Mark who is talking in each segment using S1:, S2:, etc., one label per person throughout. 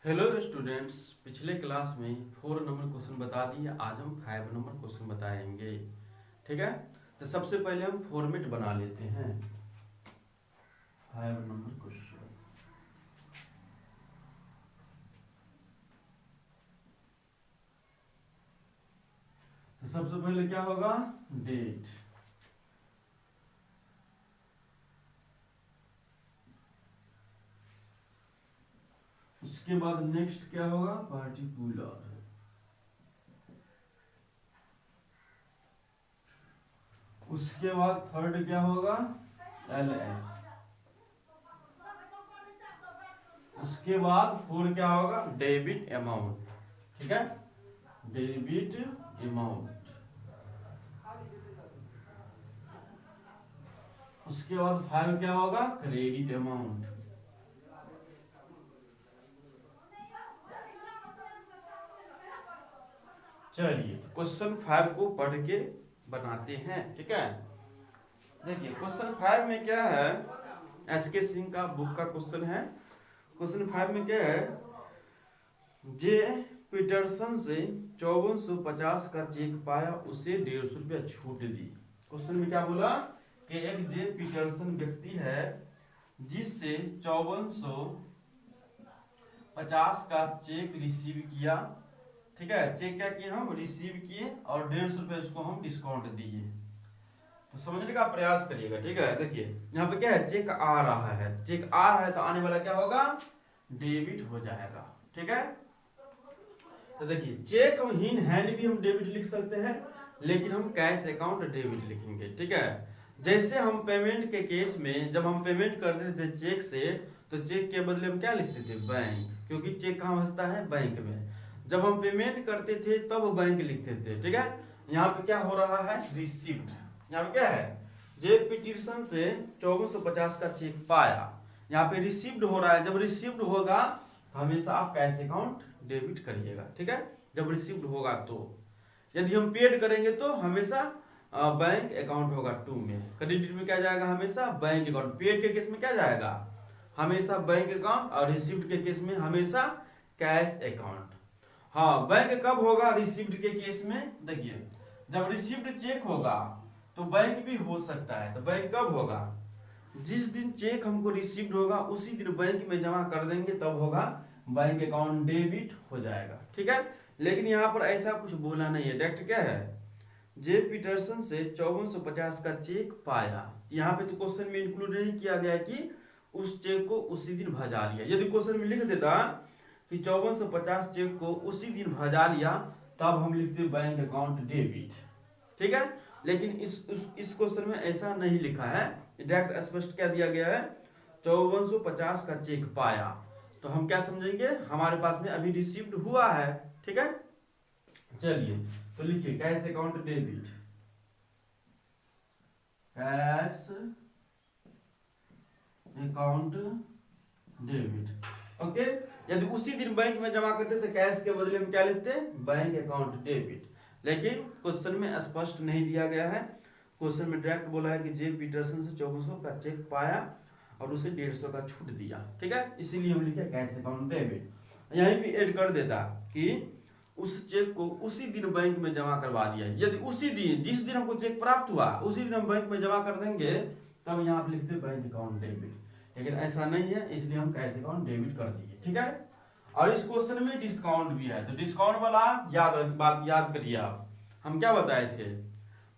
S1: Hello students, पिछले class में 4 number question बता दिए। आज हम 5 नंबर क्वेश्चन बताएंगे। ठीक है, तो सबसे पहले हम फॉर्मेट बना लेते हैं। 5 नंबर क्वेश्चन, तो सबसे पहले क्या होगा? डेट। उसके बाद नेक्स्ट क्या होगा? पार्टिकुलर। उसके बाद थर्ड क्या होगा? L F. उसके बाद फोर क्या होगा? Debit amount. ठीक है, डेबिट अमाउंट। उसके बाद 5 क्या होगा? Credit amount. चलिए क्वेश्चन 5 को पढ़ के बनाते हैं। ठीक है, देखिए क्वेश्चन 5 में क्या है? एसके सिंह का बुक का क्वेश्चन है। क्वेश्चन 5 में क्या है? जे पीटरसन से 5450 का चेक पाया, उसे 150 रुपया छूट दी। क्वेश्चन में क्या बोला कि एक जे पीटरसन व्यक्ति है जिससे 5450 का चेक रिसीव किया। ठीक है, चेक क्या किए? हम रिसीव किए और 150 रुपये उसको हम डिस्काउंट दिए। तो समझने का प्रयास करिएगा। ठीक है, देखिए यहाँ पे क्या है? चेक आ रहा है। चेक आ रहा है तो आने वाला क्या होगा? डेबिट हो जाएगा। ठीक है, तो देखिए चेक हम इन हैंड भी हम डेबिट लिख सकते हैं, लेकिन हम कैश अकाउंट डेबिट लिखेंगे। ठीक है, जैसे हम पेमेंट के केस में जब हम पेमेंट करते थे चेक से, तो चेक के बदले हम क्या लिखते थे? बैंक, क्योंकि चेक कहाँ बसता है? बैंक में। जब हम पेमेंट करते थे तब बैंक लिखते थे। ठीक है, यहाँ पे क्या हो रहा है? रिसिप्ट। यहाँ पे क्या है? जे पीटरसन से 5450 का चेक पाया, यहाँ पे रिसिप्ट हो रहा है। जब रिसिप्ट होगा तो हमेशा आप कैश अकाउंट डेबिट करिएगा। ठीक है, जब रिसिप्ट होगा तो। यदि हम पेड करेंगे तो हमेशा बैंक अकाउंट होगा 2 में। क्रेडिट में क्या जाएगा? हमेशा बैंक अकाउंट। पेड के केस में क्या जाएगा? हमेशा बैंक अकाउंट, और रिसिप्ट के केस में हमेशा कैश अकाउंट। हाँ, बैंक कब होगा रिसिप्ट के केस में? देखिए जब रिसिप्ट चेक होगा तो बैंक भी हो सकता है। तो बैंक कब होगा? जिस दिन चेक हमको रिसीव्ड होगा उसी दिन बैंक में जमा कर देंगे, तब होगा बैंक अकाउंट डेबिट हो जाएगा। ठीक है, लेकिन यहाँ पर ऐसा कुछ बोला नहीं है। डायरेक्ट क्या है? जे पीटरसन से 5450 का चेक पाया। यहाँ पे तो क्वेश्चन में इंक्लूड नहीं किया गया कि उस चेक को उसी दिन भजा लिया। यदि क्वेश्चन में लिख देता कि 5450 चेक को उसी दिन भजा लिया, तब हम लिखते बैंक अकाउंट डेबिट। ठीक है, लेकिन इस क्वेश्चन में ऐसा नहीं लिखा है। डायरेक्ट स्पष्ट क्या दिया गया है? 5450 का चेक पाया। तो हम क्या समझेंगे? हमारे पास में अभी रिसीव्ड हुआ है। ठीक है, चलिए तो लिखिए cash account debit. Cash account debit. Okay, यदि उसी दिन बैंक में जमा करते तो कैश के बदले में क्या लिखते? Bank account debit. लेकिन क्वेश्चन में स्पष्ट नहीं दिया गया है। क्वेश्चन में डायरेक्ट बोला है कि जे पीटरसन से 5400 का चेक पाया और उसे 150 का छूट दिया। ठीक है, इसीलिए हम लिखे कैश अकाउंट डेबिट। यहीं भी ऐड कर देता कि उस चेक को उसी दिन बैंक में जमा करवा दिया। यदि उसी दिन, जिस दिन हमको चेक प्राप्त हुआ उसी दिन हम बैंक में जमा कर देंगे, तब यहाँ पे लिखते बैंक अकाउंट डेबिट। लेकिन ऐसा नहीं है, इसलिए हम कैश अकाउंट डेबिट कर दिए। ठीक है, और इस क्वेश्चन में डिस्काउंट भी है, तो डिस्काउंट वाला बात याद करिए आप। हम क्या बताए थे?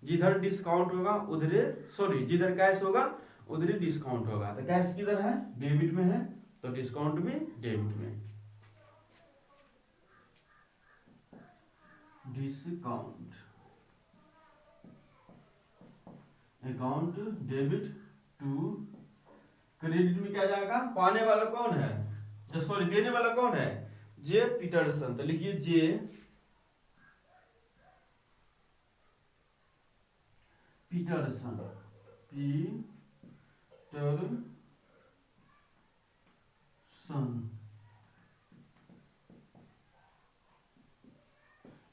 S1: जिधर डिस्काउंट होगा उधर, सॉरी, जिधर कैश होगा उधर डिस्काउंट होगा। तो कैश किधर है? डेबिट में है, तो डिस्काउंट भी डेबिट में। Discount account debit to credit में क्या जाएगा? पाने वाला कौन है? सॉरी, देने वाला कौन है? जे पीटरसन। तो लिखिए जे पीटरसन।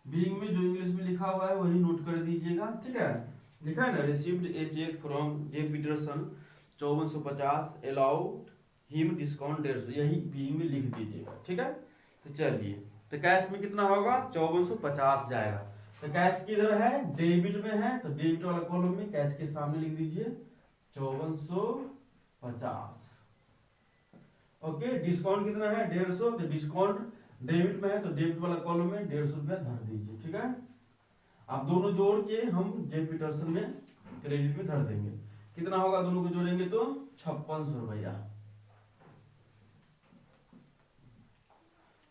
S1: बीइंग में जो इंग्लिश में लिखा हुआ है वही नोट कर दीजिएगा। ठीक है, लिखा है ना, received a cheque from J Peterson 5450, allowed him discount 150, यही बीइंग में लिख दीजिएगा। ठीक है, तो चलिए, तो कैश में कितना होगा 5450 जाएगा। तो कैश किधर है, डेबिट में है, तो डेबिट वाला कॉलम में कैश के सामने लिख दीजिए 5450। ओके, डिस्काउंट कितना है 150, तो डिस्काउंट डेबिट में है तो डेबिट वाला कॉलम में 150 रुपया धर दीजिए। ठीक है, अब दोनों जोड़ के हम जे पीटरसन में क्रेडिट में धर देंगे। कितना होगा, दोनों को जोड़ेंगे तो 5600 रुपया।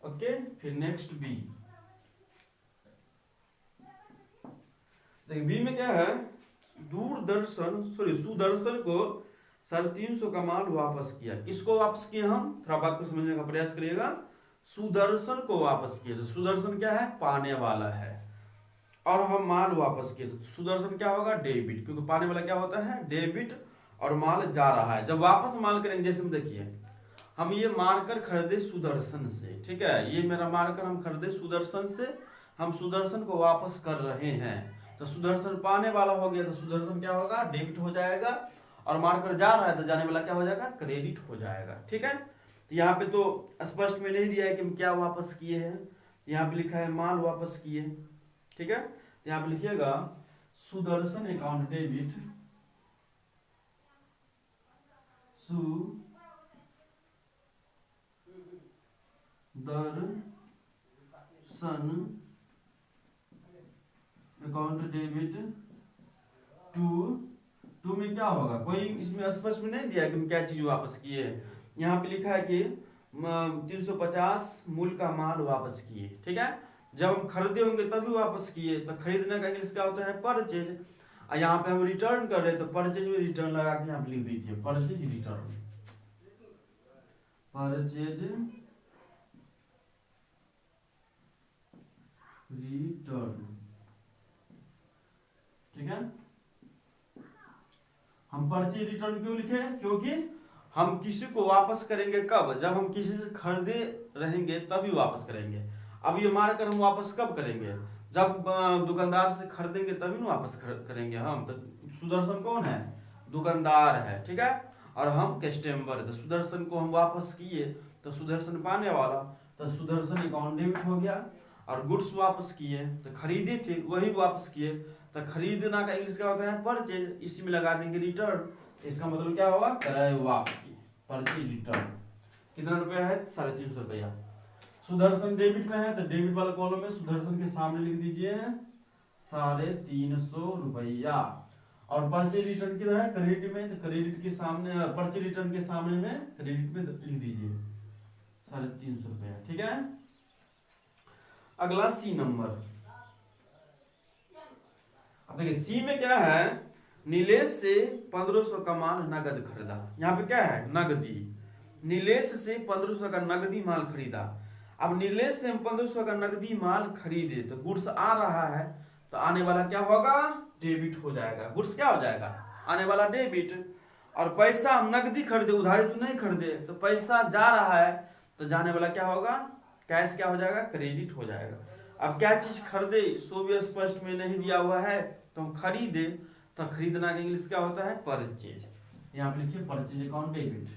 S1: ओके, फिर नेक्स्ट बी। देखिए बी में क्या है, सुदर्शन को 350 का माल वापस किया। किसको वापस किया, हम थोड़ा बात को समझने का प्रयास करिएगा। सुदर्शन को वापस किया, तो सुदर्शन क्या है, पाने वाला है, और हम माल वापस किए तो सुदर्शन क्या होगा, डेबिट, क्योंकि पाने वाला क्या होता है, डेबिट, और माल जा रहा है। जब वापस माल करेंगे, जैसे हम देखिए हम ये मार्कर खरीदे सुदर्शन से, ठीक है, ये मेरा मार्कर हम खरीदे सुदर्शन से, हम सुदर्शन को वापस कर रहे हैं, तो सुदर्शन पाने वाला हो गया, तो सुदर्शन क्या होगा, डेबिट हो जाएगा, और मार्कर जा रहा है तो जाने वाला क्या हो जाएगा, क्रेडिट हो जाएगा। ठीक है, तो यहाँ पे तो स्पष्ट में नहीं दिया है कि हम क्या वापस किए हैं, यहाँ पे लिखा है माल वापस किए। ठीक है, तो यहाँ पे लिखिएगा Sudarshan account debit, Sudarshan account debit to में क्या होगा, कोई इसमें स्पष्ट में नहीं दिया कि हम क्या चीज वापस किए हैं। यहाँ पे लिखा है कि 350 मूल्य का माल वापस किए। ठीक है, जब हम खरीदे होंगे तभी वापस किए, तो खरीदने का इंग्लिश क्या होता है, परचेज। और यहाँ पे हम रिटर्न कर रहे हैं तो परचेज में रिटर्न लगा के यहाँ पे लिख दीजिए परचेज रिटर्न, परचेज रिटर्न। ठीक है, हम परचेज रिटर्न क्यों लिखे, क्योंकि हम किसी को वापस करेंगे कब, जब हम किसी से खरीदे रहेंगे तभी वापस करेंगे। अब ये मारकर हम वापस कब करेंगे, जब दुकानदार से खरीदेंगे तभी ना वापस करेंगे हम। तो सुदर्शन कौन है, दुकानदार है। ठीक है, और हम कस्टमर, तो सुदर्शन को हम वापस किए तो सुदर्शन पाने वाला, तो सुदर्शन अकाउंट डेबिट हो गया। और गुड्स वापस किए तो खरीदे थे वही वापस किए, तो खरीदना का इंग्लिश क्या होता है, परचेज, इसी में लगा देंगे रिटर्न। इसका मतलब क्या होगा, क्रय वापसी, परचेज रिटर्न। कितना रुपया है, 350 रुपया। सुदर्शन डेबिट में है तो डेबिट वाला कॉलम में सुदर्शन के सामने लिख दीजिए 350 रुपया। और परचेज रिटर्न किधर है, क्रेडिट में, तो क्रेडिट के सामने, परचेज रिटर्न के सामने में क्रेडिट में लिख दीजिए 350 रुपया। ठीक है, अगला सी नंबर। अब देखिए सी में क्या है, नीलेश से 1500 का माल नगद खरीदा। यहाँ पे क्या है, नगदी, नीलेश से 1500 का नगदी माल खरीदा। अब नीलेश से हम 1500 का नगदी माल खरीदे तो गुड्स आ रहा है, तो आने वाला क्या होगा, डेबिट हो जाएगा। गुड्स क्या हो जाएगा, आने वाला डेबिट। और पैसा हम नगदी खरीदे, उधारी तो नहीं खरीदे, तो पैसा जा रहा है तो जाने वाला क्या होगा, कैश क्या हो जाएगा, क्रेडिट हो जाएगा। अब क्या चीज खरीदे सो भी स्पष्ट में नहीं दिया हुआ है, तो हम खरीदे, तो खरीदना का इंग्लिश क्या होता है, परचेज। यहाँ पे लिखिए purchase account debit,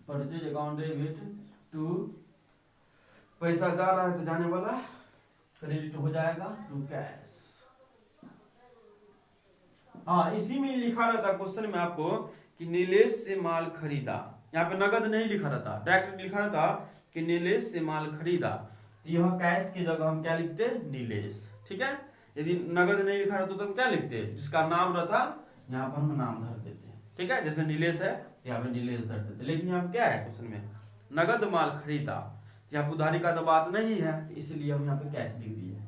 S1: purchase account debit to, पैसा जा रहा है तो जाने वाला क्रेडिट हो जाएगा टू कैश। हाँ, इसी में लिखा रहता क्वेश्चन में आपको कि नीलेश से माल खरीदा, यहाँ पे नगद नहीं लिखा रहता, डायरेक्ट लिखा रहता कि नीलेश से माल खरीदा, तो यह कैश की जगह हम क्या लिखते, नीलेश। ठीक है, यदि नगद नहीं लिखा रहता तो हम क्या लिखते, जिसका नाम रहता यहाँ पर हम नाम धर देते। ठीक है, जैसे नीलेश है यहाँ पे नीलेश धर देते, लेकिन यहाँ पे क्या है क्वेश्चन में, नगद माल खरीदा, यहाँ पे उधारी का तो बात नहीं है, तो इसलिए हम यहाँ पे कैश लिख दिए।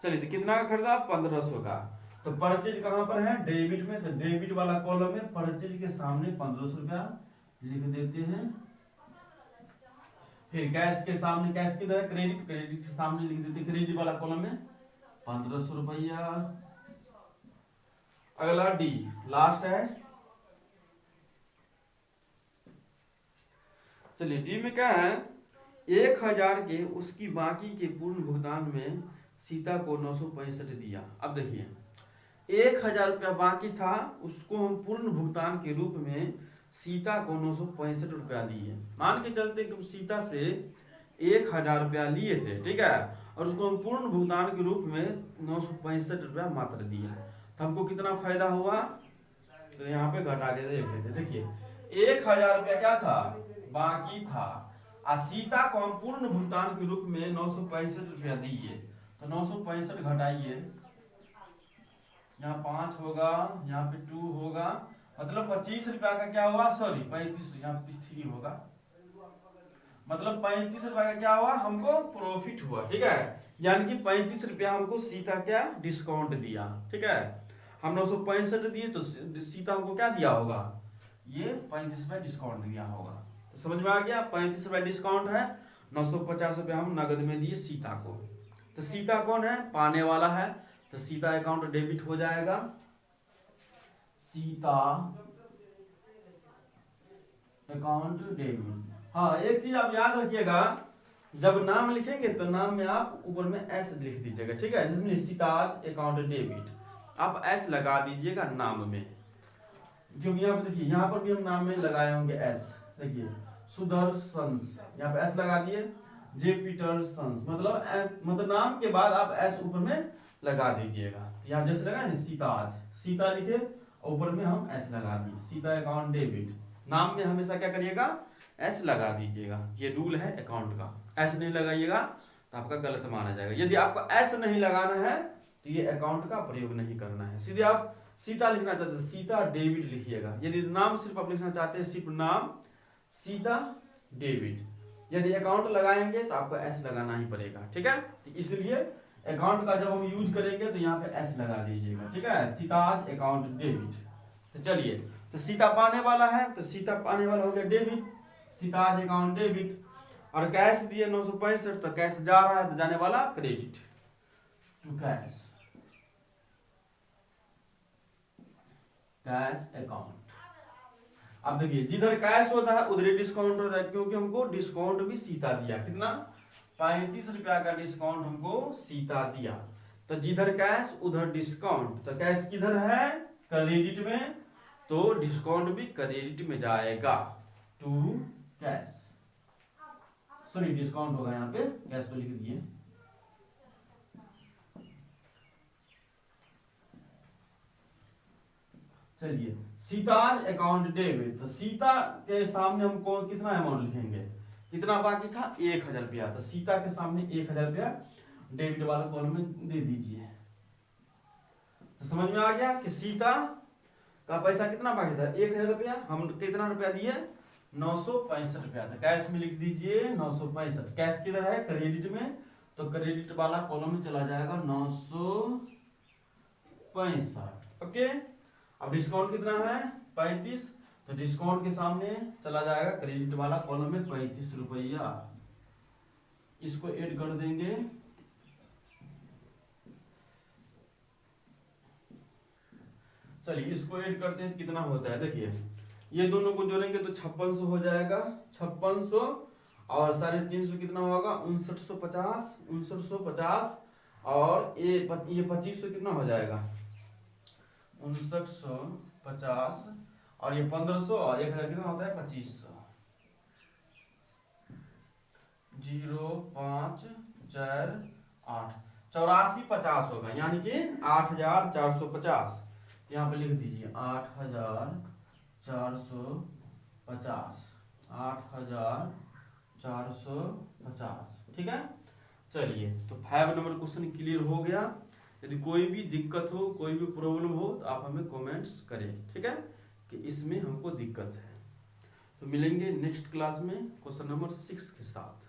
S1: चलिए, तो कितना का खरीदा, 1500 का। तो परचेज कहां पर है, डेबिट में, तो डेबिट वाला कॉलम में परचेज के सामने 1500 रुपया लिख देते हैं। फिर कैश के सामने, कैश की तरह क्रेडिट, क्रेडिट के सामने लिख देते क्रेडिट वाला कॉलम में 1500 रुपया। अगला डी लास्ट है। चलिए डी में क्या है, 1000 के उसकी बाकी के पूर्ण भुगतान में सीता को 965 दिया। अब देखिए 1000 रुपया बाकी था, उसको हम पूर्ण भुगतान के रूप में सीता को 965 रुपया दिए। मान के चलते कि सीता से 1000 रुपया लिए थे, ठीक है, और उसको हम पूर्ण भुगतान के रूप में 965 रुपया मात्र दिए, तो हमको कितना फायदा हुआ? तो यहाँ पे घटा के देख लेते, देखिए 1000 रुपया क्या था? बाकी था, और सीता को हम पूर्ण भुगतान के रूप में 965 रुपया दिए, तो 965 घटाइए, यहाँ 5 होगा, यहाँ पे 2 होगा, मतलब 25 रुपया का क्या हुआ? सॉरी 35, यहाँ पे 3 होगा, मतलब 35 रुपया का क्या हुआ? हमको प्रॉफिट हुआ, ठीक है। यानी कि 35 रुपया हमको सीता क्या डिस्काउंट दिया, ठीक है। हम 965 दिए तो सीता हमको क्या दिया होगा? ये 35 रुपया डिस्काउंट दिया होगा। तो समझ में आ गया? 35 रुपया डिस्काउंट है, 950 रुपया हम नगद में दिए सीता को। तो सीता कौन है? पाने वाला है, तो सीता अकाउंट डेबिट हो जाएगा। Sita account debit. हाँ, एक चीज आप याद रखिएगा, जब नाम लिखेंगे तो नाम में आप ऊपर में एस लिख दीजिएगा, ठीक है, जिसमें सीताज अकाउंट डेबिट, आप एस लगा दीजिएगा नाम में, क्योंकि यहाँ पे देखिए, यहाँ पर भी हम नाम में लगाए होंगे एस। देखिए सुदर्शन, यहाँ पे एस लगा दिए, जे पीटरसन, मतलब नाम के बाद आप एस ऊपर में लगा दीजिएगा। तो यहाँ जैसे लगा ना सीताज, सीता लिखे, ऊपर में हम एस लगा दिए, सीता अकाउंट डेबिट। नाम में हमेशा क्या करिएगा? एस लगा दीजिएगा, ये रूल है अकाउंट का। एस नहीं लगाइएगा तो आपका गलत माना जाएगा। यदि आपको एस नहीं लगाना है तो ये अकाउंट का प्रयोग नहीं करना है। सीधे आप सीता लिखना चाहते हैं, सीता डेबिट लिखिएगा। यदि नाम सिर्फ आप लिखना चाहते हैं, सिर्फ नाम सीता डेबिट। यदि अकाउंट लगाएंगे तो आपको एस लगाना ही पड़ेगा, ठीक है। तो इसलिए अकाउंट का जब हम यूज करेंगे तो यहाँ पे एस लगा दीजिएगा, ठीक है, सीताज अकाउंट डेबिट। तो चलिए, तो सीता पाने वाला है, तो सीता पाने वाला हो गया डेबिट, सीताज अकाउंट डेबिट। और कैश दिए 965, तो कैश जा रहा है तो जाने वाला credit to cash, cash account. अब देखिए, जिधर कैश होता है उधर ही डिस्काउंट होता है, क्योंकि हमको डिस्काउंट भी सीता दिया। कितना? 35 रुपया का डिस्काउंट हमको सीता दिया। तो जिधर कैश उधर डिस्काउंट, तो कैश किधर है? क्रेडिट में, तो डिस्काउंट भी क्रेडिट में जाएगा, टू कैश। सॉरी, डिस्काउंट होगा, यहाँ पे कैश तो लिख दिए। चलिए, सीताज अकाउंट डेबिट, तो सीता के सामने हम कौन कितना अमाउंट लिखेंगे? कितना बाकी था? 1000 रुपया। तो सीता के सामने 1000 रुपया डेबिट वाला कॉलम में दे दीजिए। तो समझ में आ गया कि सीता का पैसा कितना बाकी था? 1000 रुपया। हम कितना रुपया दिए? 965 रुपया था। कैश में लिख दीजिए 965। कैश किधर है? क्रेडिट में, तो क्रेडिट वाला कॉलम में चला जाएगा 965। ओके, अब डिस्काउंट कितना है? 35, तो डिस्काउंट के सामने चला जाएगा क्रेडिट वाला कॉलम में 35 रुपया। इसको ऐड कर देंगे, चलिए इसको ऐड करते हैं, कितना होता है? देखिए, ये दोनों को जोड़ेंगे तो 5600 हो जाएगा, 5600 और 350 कितना होगा? 5950, 5950 और ये 2500 कितना हो जाएगा? 5950 और ये 1500 और 1000 कितना होता है? 2500। 0548 8450 होगा, यानी कि 8450। यहाँ पे लिख दीजिए 8450, 8450, ठीक है। चलिए, तो 5 नंबर क्वेश्चन क्लियर हो गया। यदि कोई भी दिक्कत हो, कोई भी प्रॉब्लम हो तो आप हमें कमेंट्स करें, ठीक है, कि इसमें हमको दिक्कत है। तो मिलेंगे नेक्स्ट क्लास में क्वेश्चन नंबर 6 के साथ।